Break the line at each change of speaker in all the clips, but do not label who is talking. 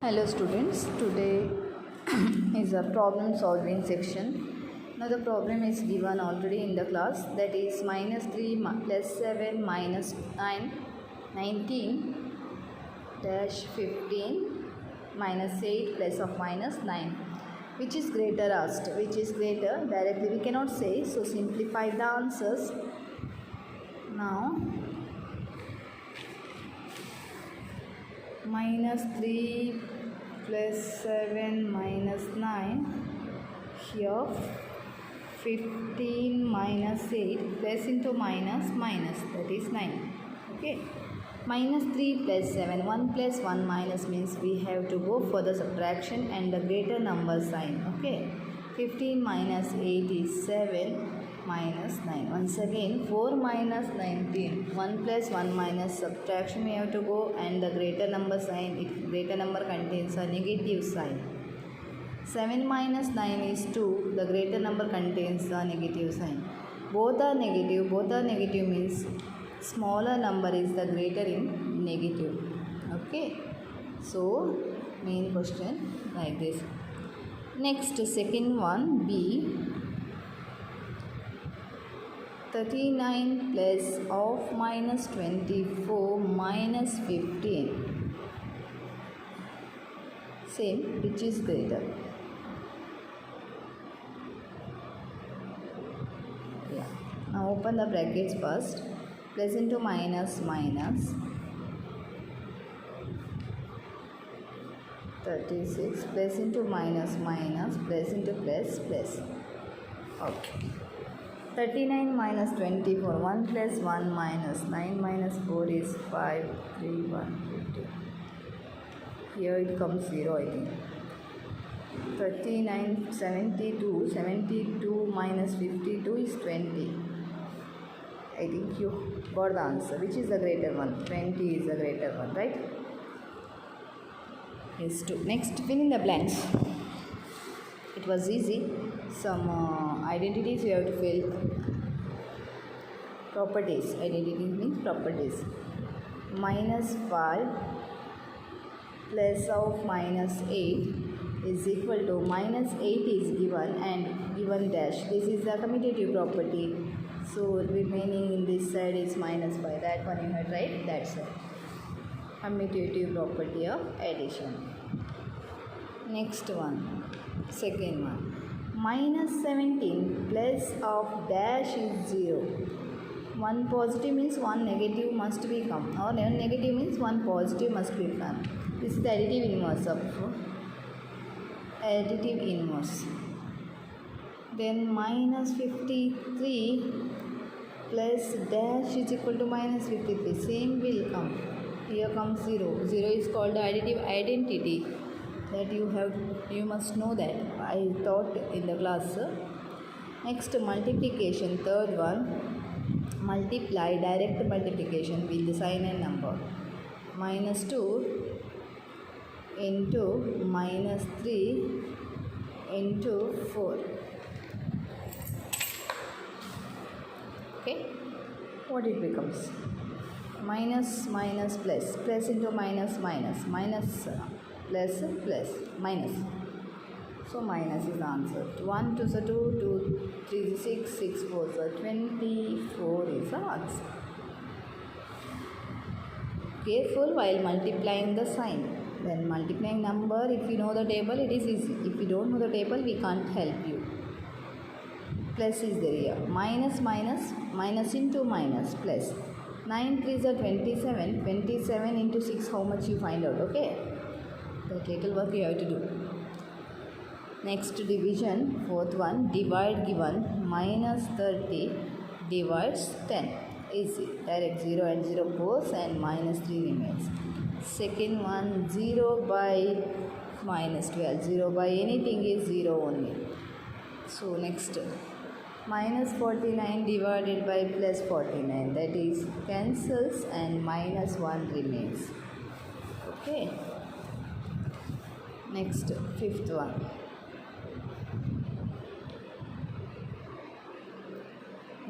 Hello students, today is a problem solving section. Now the problem is given already in the class, that is minus 3 plus 7 minus 9, 19 dash 15 minus 8 plus of minus 9. Which is greater asked? Which is greater? Directly we cannot say, so simplify the answers. Now minus 3 plus 7 minus 9, here 15 minus 8 plus into minus, that is 9. Okay, minus 3 plus 7, 1 plus 1 minus means we have to go for the subtraction and the greater number sign. Okay, 15 minus 8 is 7 minus 9. Once again, 4 minus 19. 1 plus 1 minus subtraction we have to go, and the greater number sign, if greater number contains a negative sign. 7 minus 9 is 2. The greater number contains a negative sign. Both are negative means smaller number is the greater in negative. Okay. So, main question like this. Next, second one, B. 39 plus of minus 24 minus 15. Same, which is greater? Yeah. Now open the brackets first. Plus into minus, minus. 36 plus into minus, minus, plus into plus, plus. Okay. 39 minus 24, 1 plus 1 minus 9 minus 4 is 5, 3, 1, 50. Here it comes 0, I think. 39, 72, 72 minus 52 is 20. I think you got the answer. Which is the greater one? 20 is the greater one, right? Yes, 2. Next, fill in the blanks. It was easy. Some identities you have to fill. Properties. Identity means properties. Minus 5 plus of minus 8 is equal to minus 8 is given and given dash. This is the commutative property. So remaining in this side is minus 5. That one you had right? That's it. Commutative property of addition. Next one. Second one. Minus 17 plus of dash is 0. One positive means one negative must be come, or negative means one positive must be come. This is the additive inverse of additive inverse. Then minus 53 plus dash is equal to minus 53. Same will come. Here comes 0. 0 is called the additive identity. That you must know that. I taught in the class. Next, multiplication, third one. Multiply, direct multiplication with the sign and number. Minus 2 into minus 3 into 4. Okay, what it becomes? Minus, minus, plus. Plus into minus, minus. Minus, plus, plus, minus. So minus is the answer. 1 2 2 2 3 6 6 4 so 24 is the answer. Careful while multiplying the sign. When multiplying number, if you know the table, it is easy. If you don't know the table, we can't help you. Plus is there here. Minus, minus, minus into minus, plus. 9 3s are 27. 27 into 6, how much you find out, okay? That little work you have to do. Next, division, fourth one, divide given, minus 30 divides 10. Easy. Direct 0 and 0 goes and minus 3 remains. Second one, 0 by minus 12. 0 by anything is 0 only. So next, minus 49 divided by plus 49. That is cancels and minus 1 remains. Okay. Next, fifth one.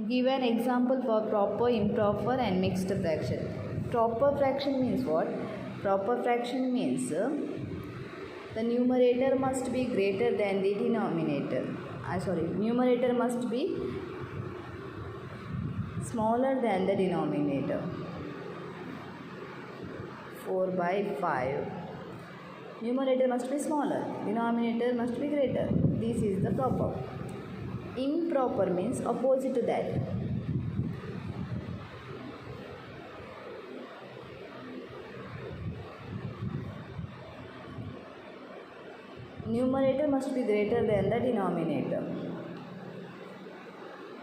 Give an example for proper, improper and mixed fraction. Proper fraction means what? Proper fraction means the numerator must be greater than the denominator. Numerator must be smaller than the denominator. 4 by 5. Numerator must be smaller, denominator must be greater. This is the proper. Improper means opposite to that. Numerator must be greater than the denominator.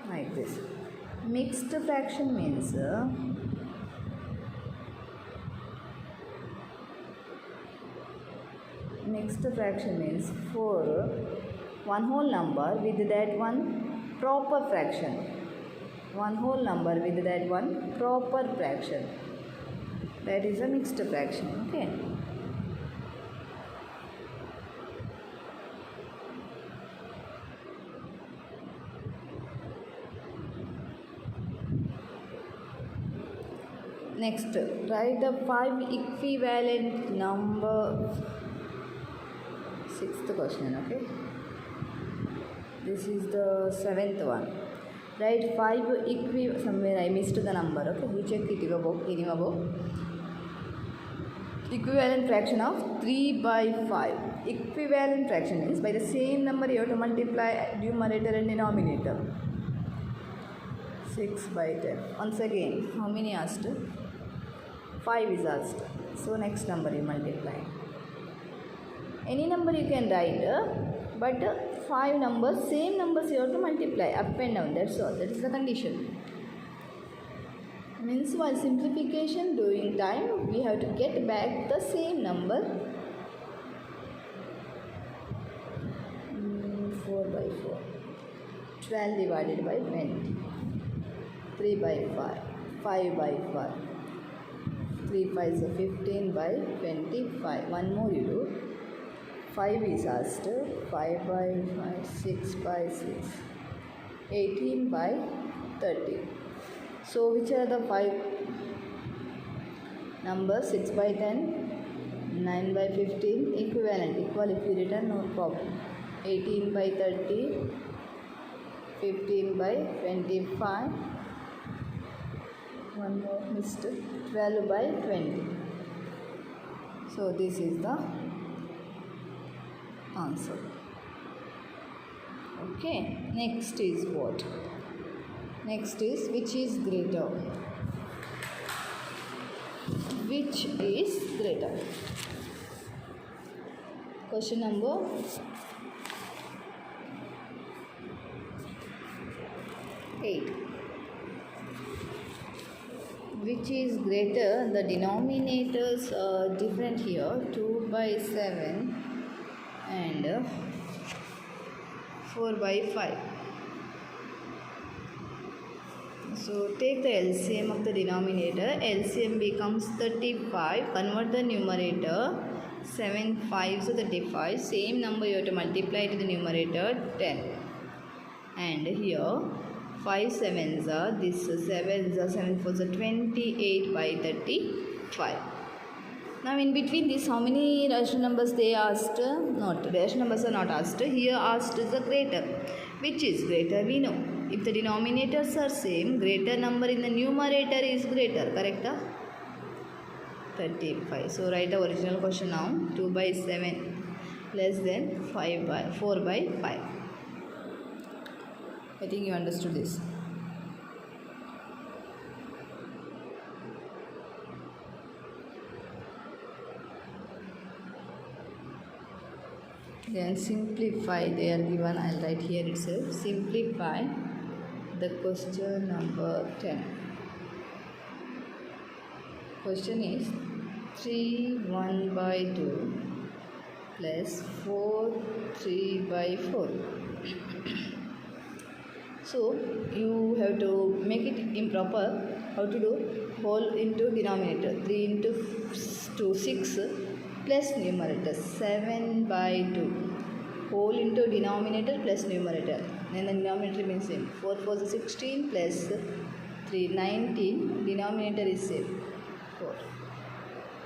Like this. Mixed fraction means for one whole number with that one proper fraction. One whole number with that one proper fraction. That is a mixed fraction. Okay. Next, write the 5 equivalent number. Sixth question, okay. This is the 7th one. Write 5 somewhere I missed the number, okay. You check it above. Equivalent fraction of 3 by 5. Equivalent fraction is by the same number you have to multiply numerator and denominator. 6 by 10. Once again, how many asked? 5 is asked. So next number you multiply. Any number you can write, but 5 numbers, same numbers you have to multiply up and down. That's all. That is the condition. Means while simplification during time, we have to get back the same number. 4 by 4. 12 divided by 20. 3 by 5. 5 by 5. 3 5 is 15 by 25. One more you do. 5 is asked. 5 by 5. 6 by 6. 18 by 30. So which are the 5 numbers? 6 by 10, 9 by 15, equivalent. Equal if you written, no problem. 18 by 30, 15 by 25. One more missed. 12 by 20. So this is the answer. Okay. Next is what? Next is which is greater? Which is greater? Question number 8. Which is greater? The denominators are different here. 2 by 7 and 4 by 5. So take the LCM of the denominator. LCM becomes 35. Convert the numerator. 7 5s are 35. Same number you have to multiply to the numerator 10. And here 5 7s are this 7s are 7 4s are 28 by 35. Now in between this, how many rational numbers they asked? Not rational numbers are not asked. Here asked is the greater. Which is greater? We know. If the denominators are same, greater number in the numerator is greater. Correct? 35. So write the original question now. 2 by 7 less than 5 by 4 by 5. I think you understood this. Then simplify, they are given, I'll write here itself. Simplify the question number 10. Question is 3 1 by 2 plus 4 3 by 4. So you have to make it improper. How to do? Whole into denominator. 3 into 2 6 plus numerator 7 by 2. Whole into denominator plus numerator. Then the denominator remains same. 4 4 is 16 plus 3 19. Denominator is same. 4.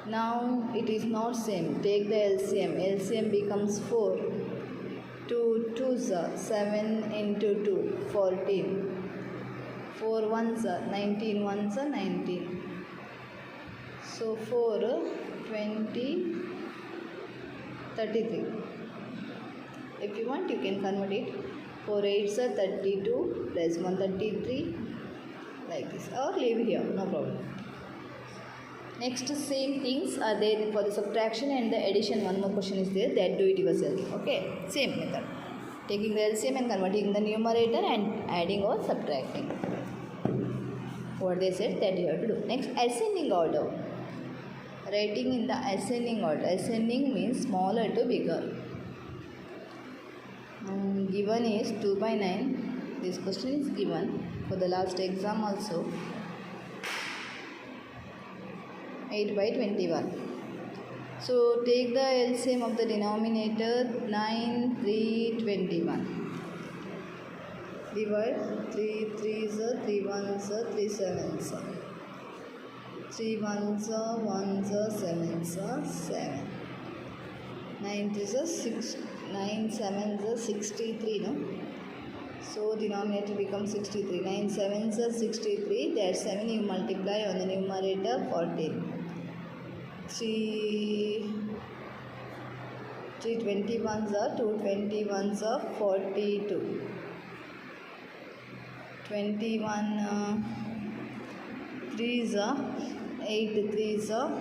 Now it is not same. Take the LCM. LCM becomes 4. 2 2s are 7 into 2, 14. 4 1s are 19, 1s are 19. So 4 20 33. If you want, you can convert it. 4 8s are 32 plus 1 33, like this, or leave here, no problem. Next, same things are there for the subtraction and the addition. One more question is there, that do it yourself. Okay, same method. Taking the LCM and converting the numerator and adding or subtracting. What they said, that you have to do. Next, ascending order. Writing in the ascending order. Ascending means smaller to bigger. Given is 2 by 9. This question is given for the last exam also. 8 by 21. So take the LCM of the denominator. 9 3 21. Divide 3 3s are 3 1s are 3 7s are 3 1s are 1s are 7s are 7. 9 3s are 6. 9 7s are 63, no? So denominator becomes 63. 9 7s are 63. That 7 you multiply on the numerator 14. 3 21s are 2 21s are 42. 21 3s are 8 3s are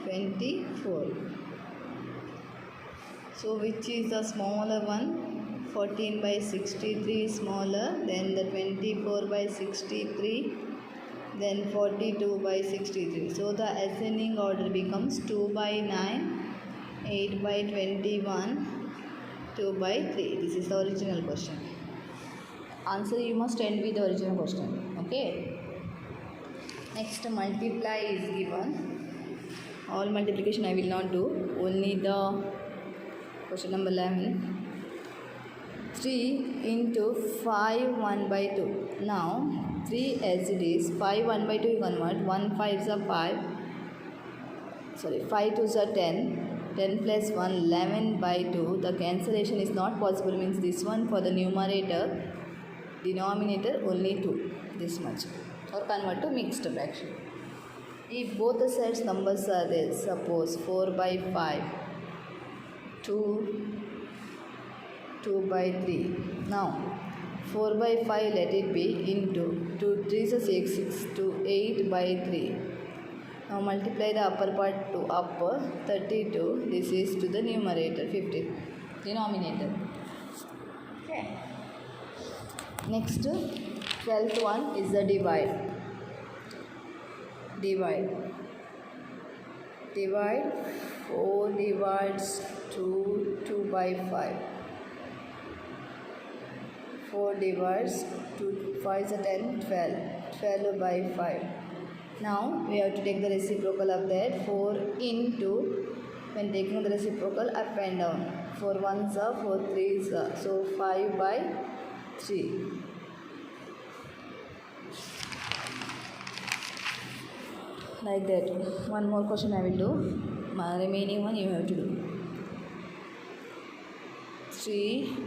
24. So which is the smaller one? 14 by 63 is smaller, then the 24 by 63, then 42 by 63. So the ascending order becomes 2 by 9, 8 by 21, 2 by 3. This is the original question. Answer you must end with the original question. Okay. Next, multiply is given. All multiplication I will not do. Only the question number 11. 3 into 5 1 by 2. Now 3 as it is, 5 1 by 2 you convert. 1 5s are 5. Sorry, 5 2s are 10. 10 plus 1 11 by 2. The cancellation is not possible, means this one for the numerator, denominator only 2, this much, or convert to mixed fraction. If both the sides numbers are there, suppose 4 by 5, 2 by 3. Now 4 by 5 let it be into 2 3 is 6, 6 to 8 by 3. Now multiply the upper part to upper 32. This is to the numerator 50, denominator. Okay. Next, 12th one is the divide. Divide 4 divides 2 by 5. 4 divides 2, 5 is a 10, 12 by 5. Now we have to take the reciprocal of that. 4 into, when taking the reciprocal, up and down. 4 1s are 4 3s are, so 5 by 3. Like that. One more question I will do. My remaining one you have to do. 3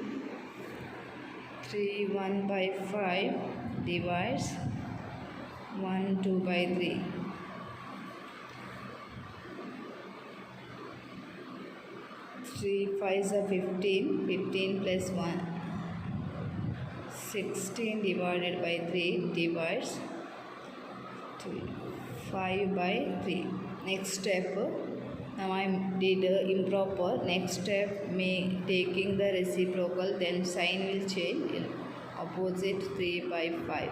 1 by 5 divides 1 2 by 3. 3 5s are 15. 15 plus 1. 16 divided by 3 divides 5 by 3. Next step, now I did improper. Next step, taking the reciprocal, then sign will change in opposite 3 by 5.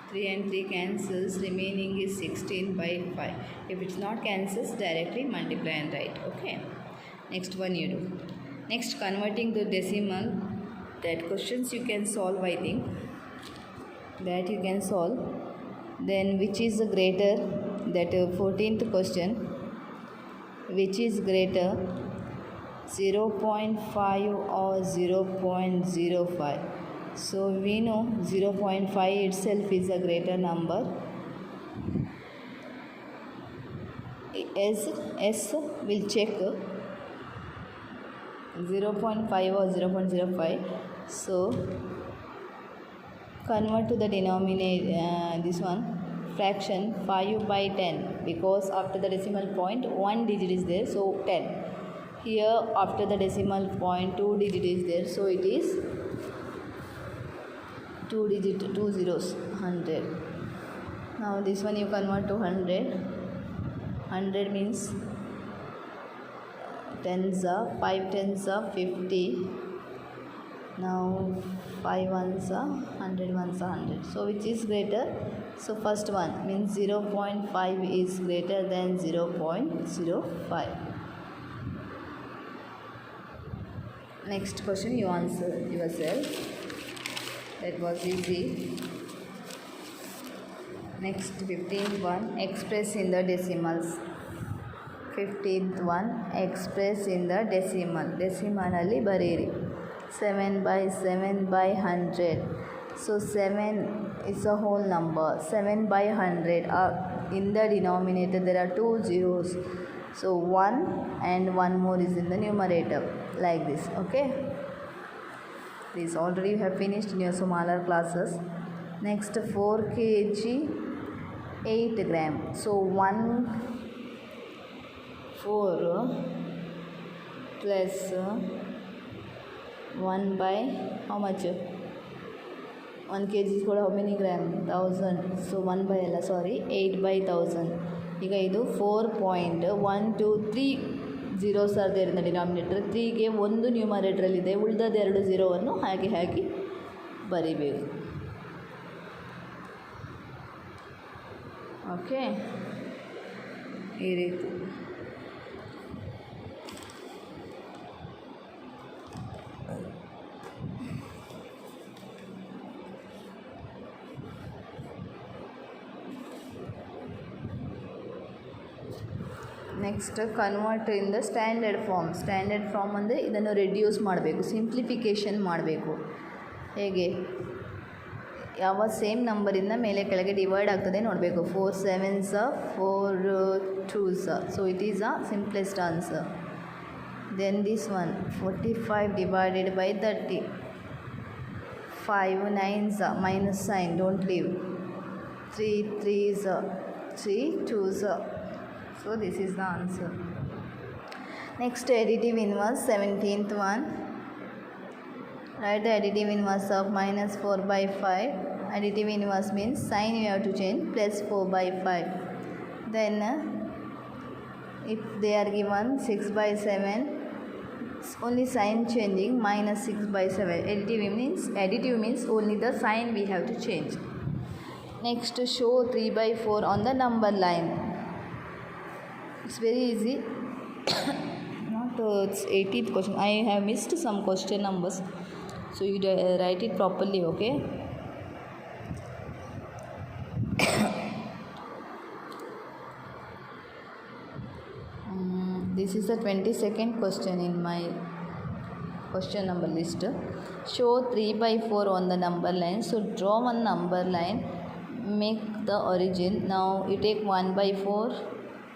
3 and 3 cancels, remaining is 16 by 5. If it's not cancels, directly multiply and write. Okay. Next one you do. Next, converting to decimal. That questions you can solve, I think. That you can solve. Then which is greater, that 14th question, which is greater 0.5 or 0.05. So we know 0.5 itself is a greater number. S will check 0.5 or 0.05. So convert to the denominator, this one fraction 5 by 10, because after the decimal point 1 digit is there, so 10. Here after the decimal point 2 digit is there, so it is 2 digit, 2 zeros, 100. Now this one you convert to 100. 100 means 10s are 5 10s are 50. Now 5 ones are 100, ones are 100. So which is greater? So first one means 0.5 is greater than 0.05. Next question you answer yourself. That was easy. Next 15th one, express in the decimals. 15th one, express in the decimal. Decimal alli bariri. 7 by 7 by 100. So 7 is a whole number. 7 by 100. In the denominator there are 2 zeros. So 1 and 1 more is in the numerator. Like this. Okay. This already you have finished in your smaller classes. Next 4 kg 8 gram. So 4 plus 1 by how much? 1 kg is how many gram? 1000. So 1 by 8 by 1000. ಈಗ ಇದು 4.123 zeros are there in the denominator. 3ಗೆ ಒಂದು ನ್ಯೂಮರೇಟರಲ್ಲಿದೆ, ಉಳಿದ 2 0ವನ್ನು ಹಾಗೆ ಬರಿಬೇಕು. Okay, ಈ ರೀತಿ. Next convert in the standard form. Standard form ಅಂದರೆ ಇದನ್ನು ರೆಡ್ಯೂಸ್ ಮಾಡಬೇಕು, ಸಿಂಪ್ಲಿಫಿಕೇಷನ್ ಮಾಡಬೇಕು. ಹೇಗೆ? ಯಾವ ಸೇಮ್ ನಂಬರಿಂದ ಮೇಲೆ ಕೆಳಗೆ ಡಿವೈಡ್ ಆಗ್ತದೆ ನೋಡಬೇಕು. 4 7s 4 2s. So it is a simplest answer. Then this one 45 divided by 30. 5 9s minus sign, don't leave. 3 3s 3 2s. So this is the answer. Next additive inverse, 17th one. Write the additive inverse of minus 4 by 5. Additive inverse means sign you have to change, plus 4 by 5. Then if they are given 6 by 7, only sign changing, minus 6 by 7. Additive means only the sign we have to change. Next, show 3 by 4 on the number line. It's very easy. It's 18th question. I have missed some question numbers, so you write it properly. Okay. This is the 22nd question in my question number list. Show 3 by 4 on the number line. So draw one number line, make the origin. Now you take 1 by 4,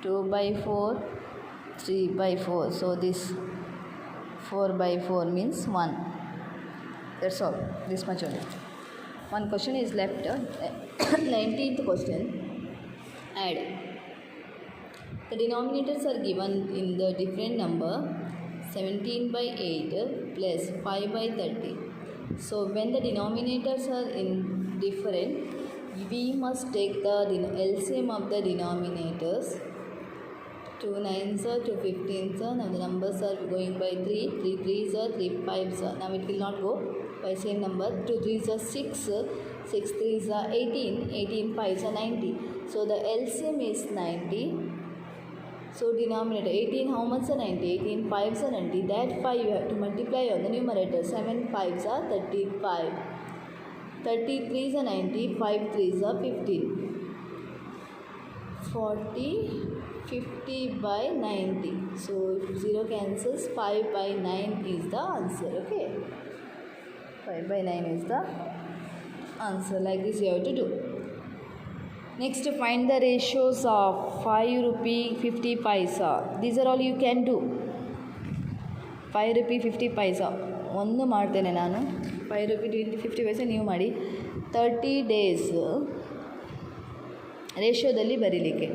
2 by 4, 3 by 4. So this 4 by 4 means 1. That's all. This much only. One question is left. 19th question. Add. The denominators are given in the different number 17 by 8 plus 5 by 30. So when the denominators are in different, we must take the LCM of the denominators. 2 9s are 2 15s are. Now the numbers are going by 3. 3 3s are 3 5s are. Now it will not go by same number. 2 3s are 6. 6 3s are 18. 18 5s are 90. So the LCM is 90. So denominator 18, how much are 90? 18 5s are 90. That 5 you have to multiply on the numerator. 7 5s are 35. 33s are 90. 5 3s are 15. 40 50 by 90. So if 0 cancels, 5 by 9 is the answer. Okay, 5 by 9 is the answer. Like this you have to do. Next, find the ratios of 5 rupee 50 paisa. These are all you can do. 5 rupee 50 paisa ಒಂದು ಮಾಡ್ತೇನೆ ನಾನು. 5 rupee 50 paisa ನೀವು ಮಾಡಿ. 30 days ರೇಷಿಯೋದಲ್ಲಿ ಬರೀಲಿಕ್ಕೆ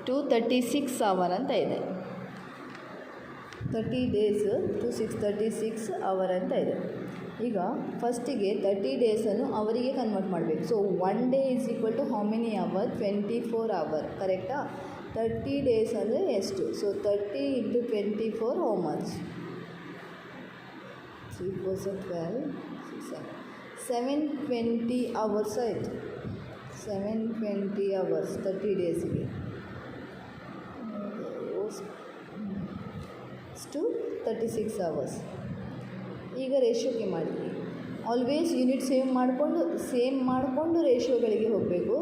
236 hour ಅಂತ ಇದೆ. 30 days to 636 hour ಅಂತ ಇದೆ. ಈಗ ಫಸ್ಟಿಗೆ 30 ಡೇಸನ್ನು ಅವರಿಗೆ ಕನ್ವರ್ಟ್ ಮಾಡಬೇಕು. So 1 day is equal to how many hour? 24 hour. ಕರೆಕ್ಟಾ? 30 days ಅಂದರೆ ಎಷ್ಟು? So 30 into 24 how much? 3 4 12 720 hours ಆಯಿತು. 720 hours 30 ಡೇಸಿಗೆ ಟು 36 hours. ಈಗ ರೇಷಿಯೋಗೆ ಮಾಡಿ. ಆಲ್ವೇಸ್ ಯೂನಿಟ್ ಸೇಮ್ ಮಾಡಿಕೊಂಡು ರೇಷಿಯೋಗಳಿಗೆ ಹೋಗಬೇಕು.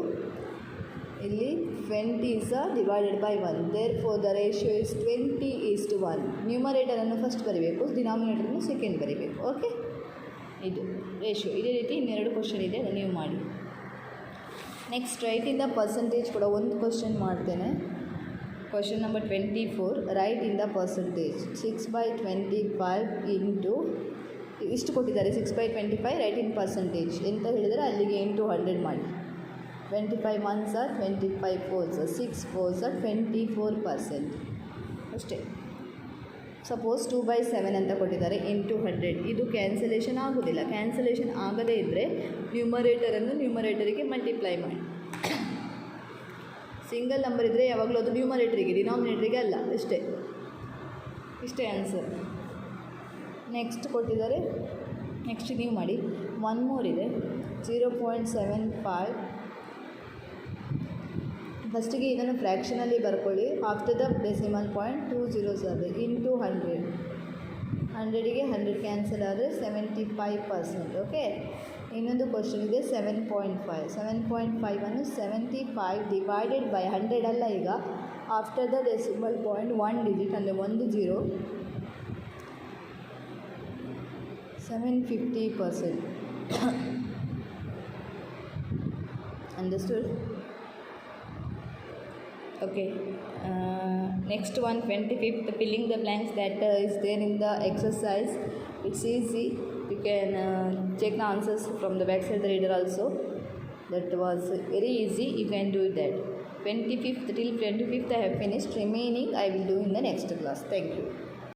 ಇಲ್ಲಿ 20 is divided by 1. Therefore the ratio is 20:1. ನ್ಯೂಮರೇಟರನ್ನು ಫಸ್ಟ್ ಬರೀಬೇಕು, ಡಿನಾಮಿನೇಟರನ್ನು ಸೆಕೆಂಡ್ ಬರೀಬೇಕು. ಓಕೆ, ಇದು ರೇಷಿಯೋ. ಇದೇ ರೀತಿ ಇನ್ನೆರಡು ಕ್ವಶನ್ ಇದೆ, ಅದನ್ನು ನೀವು ಮಾಡಿ. Next right in the percentage ಕೂಡ ಒಂದು ಕ್ವಶನ್ ಮಾಡ್ತೇನೆ. Question number 24. Right in the percentage. 6/25 into ಇಷ್ಟು ಕೊಟ್ಟಿದ್ದಾರೆ. 6/25 ರೈಟ್ ಇನ್ ಪರ್ಸಂಟೇಜ್ ಎಂತ ಹೇಳಿದರೆ ಅಲ್ಲಿಗೆ ಇಂಟು 100 ಮಾಡಿ. 25 ones are 25 fours, 6 fours are 24%. ಅಷ್ಟೇ. ಸಪೋಸ್ 2/7 ಅಂತ ಕೊಟ್ಟಿದ್ದಾರೆ ಇಂಟು 100. ಇದು ಕ್ಯಾನ್ಸಲೇಷನ್ ಆಗೋದಿಲ್ಲ. ಕ್ಯಾನ್ಸಲೇಷನ್ ಆಗದೇ ಇದ್ದರೆ ನ್ಯೂಮರೇಟರನ್ನು ನ್ಯೂಮರೇಟರಿಗೆ ಮಲ್ಟಿಪ್ಲೈ ಮಾಡಿ. ಸಿಂಗಲ್ ನಂಬರ್ ಇದ್ದರೆ ಯಾವಾಗಲೂ ಅದು ನ್ಯೂಮರೇಟರಿಗೆ, ಡಿನಾಮಿನೇಟರಿಗೆ ಅಲ್ಲ. ಇಷ್ಟೇ ಆನ್ಸರ್. ನೆಕ್ಸ್ಟ್ ಕೊಟ್ಟಿದ್ದಾರೆ, ನೆಕ್ಸ್ಟ್ ನೀವು ಮಾಡಿ. 1 more ಇದೆ. 0.75. ಫಸ್ಟಿಗೆ ಇದನ್ನು ಫ್ರ್ಯಾಕ್ಷನಲ್ಲಿ ಬರ್ಕೊಳ್ಳಿ. After the decimal point 2 zeros ಇದೆ ಇಂಟು 100. 100ಗೆ 100 ಕ್ಯಾನ್ಸಲ್ ಆದರೆ 75%. ಓಕೆ, ಇನ್ನೊಂದು ಕ್ವಶನ್ ಇದೆ. 7.5. 7.5 75 ಡಿವೈಡೆಡ್ ಬೈ 100 ಅಲ್ಲ. ಈಗ after the decimal point 1 digit ಅಂದರೆ 1 0, 750%. Understood? Okay. Next one, 25th, filling the blanks that is there in the exercise. It's easy. You can check the answers from the back side the reader also. That was very easy. You can do that. 25th till 25th I have finished. Remaining I will do in the next class. Thank you.